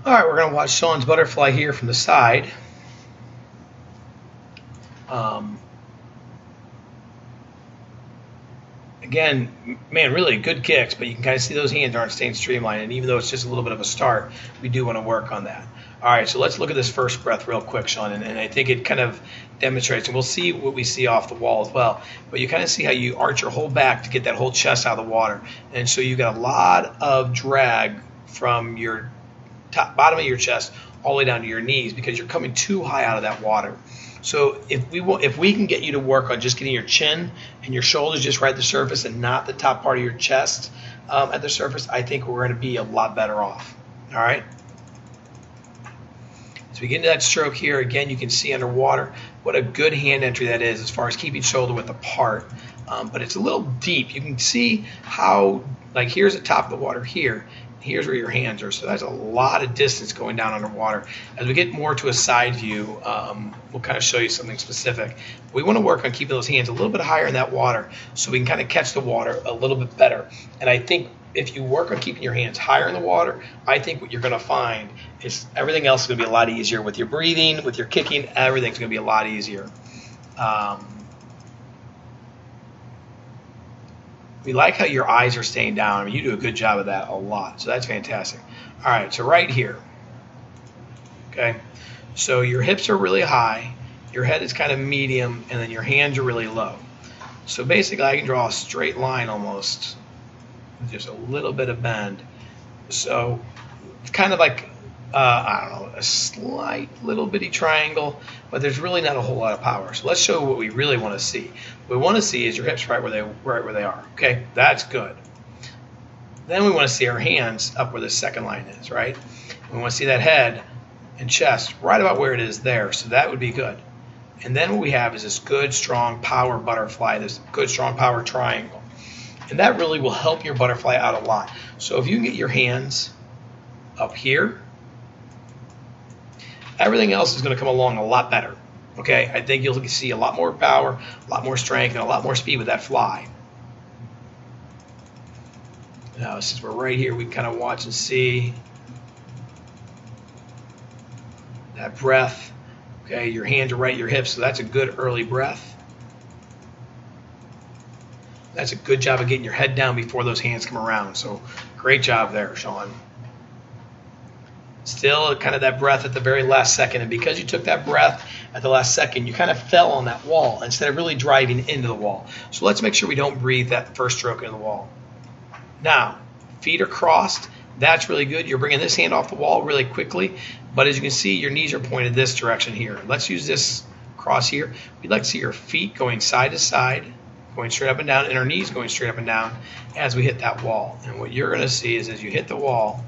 All right, we're going to watch Sean's butterfly here from the side. Um, Again, man, really good kicks, but you can kind of see those hands aren't staying streamlined. And even though it's just a little bit of a start, we do want to work on that. All right, so let's look at this first breath real quick, Sean. And I think it kind of demonstrates, and we'll see what we see off the wall as well. But you kind of see how you arch your whole back to get that whole chest out of the water. And so you've got a lot of drag from your bottom of your chest all the way down to your knees because you're coming too high out of that water. So if we can get you to work on just getting your chin and your shoulders just right at the surface and not the top part of your chest at the surface, I think we're going to be a lot better off. All right. As we get into that stroke here, again, you can see underwater what a good hand entry that is as far as keeping shoulder width apart. But it's a little deep. You can see how, like, here's the top of the water here. Here's where your hands are. So that's a lot of distance going down underwater. As we get more to a side view, we'll kind of show you something specific. We want to work on keeping those hands a little bit higher in that water so we can kind of catch the water a little bit better. And I think if you work on keeping your hands higher in the water, I think what you're going to find is everything else is going to be a lot easier. With your breathing, with your kicking, everything's going to be a lot easier. We like how your eyes are staying down. I mean, you do a good job of that a lot. So that's fantastic. All right, so right here. Okay, so your hips are really high, your head is kind of medium, and then your hands are really low. So basically, I can draw a straight line almost, with just a little bit of bend. So it's kind of like, I don't know, a slight little bitty triangle, but there's really not a whole lot of power. So let's show what we really want to see. What we want to see is your hips right where they are. Okay, that's good. Then we want to see our hands up where the second line is, right? We want to see that head and chest right about where it is there. So that would be good. And then what we have is this good, strong power butterfly, this good, strong power triangle. And that really will help your butterfly out a lot. So if you can get your hands up here, everything else is going to come along a lot better. Okay, I think you'll see a lot more power, a lot more strength, and a lot more speed with that fly. Now, since we're right here, we can kind of watch and see that breath. Okay, your hands are right at your hips, so that's a good early breath. That's a good job of getting your head down before those hands come around. So great job there, Sean. Still kind of that breath at the very last second. And because you took that breath at the last second, you kind of fell on that wall instead of really driving into the wall. So let's make sure we don't breathe that first stroke into the wall. Now, feet are crossed. That's really good. You're bringing this hand off the wall really quickly. But as you can see, your knees are pointed this direction here. Let's use this cross here. We'd like to see your feet going side to side, going straight up and down, and our knees going straight up and down as we hit that wall. And what you're going to see is as you hit the wall,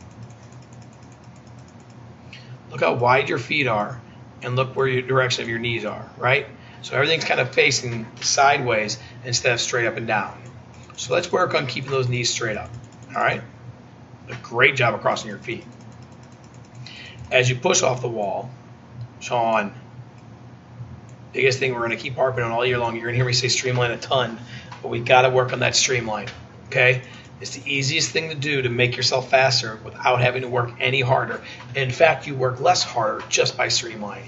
look how wide your feet are, and look where your direction of your knees are, right? So everything's kind of facing sideways instead of straight up and down. So let's work on keeping those knees straight up, all right? A great job of crossing your feet. As you push off the wall, Sean, biggest thing we're going to keep harping on all year long, you're going to hear me say streamline a ton, but we got to work on that streamline, okay? It's the easiest thing to do to make yourself faster without having to work any harder. In fact, you work less harder just by streamlining.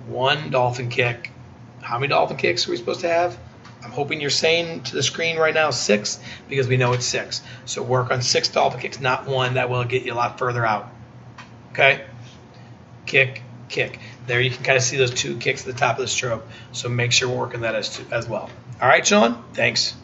One dolphin kick. How many dolphin kicks are we supposed to have? I'm hoping you're saying to the screen right now 6 because we know it's 6. So work on 6 dolphin kicks, not 1. That will get you a lot further out. Okay? Kick, kick. There you can kind of see those 2 kicks at the top of the stroke. So make sure we're working that as well. All right, Sean? Thanks.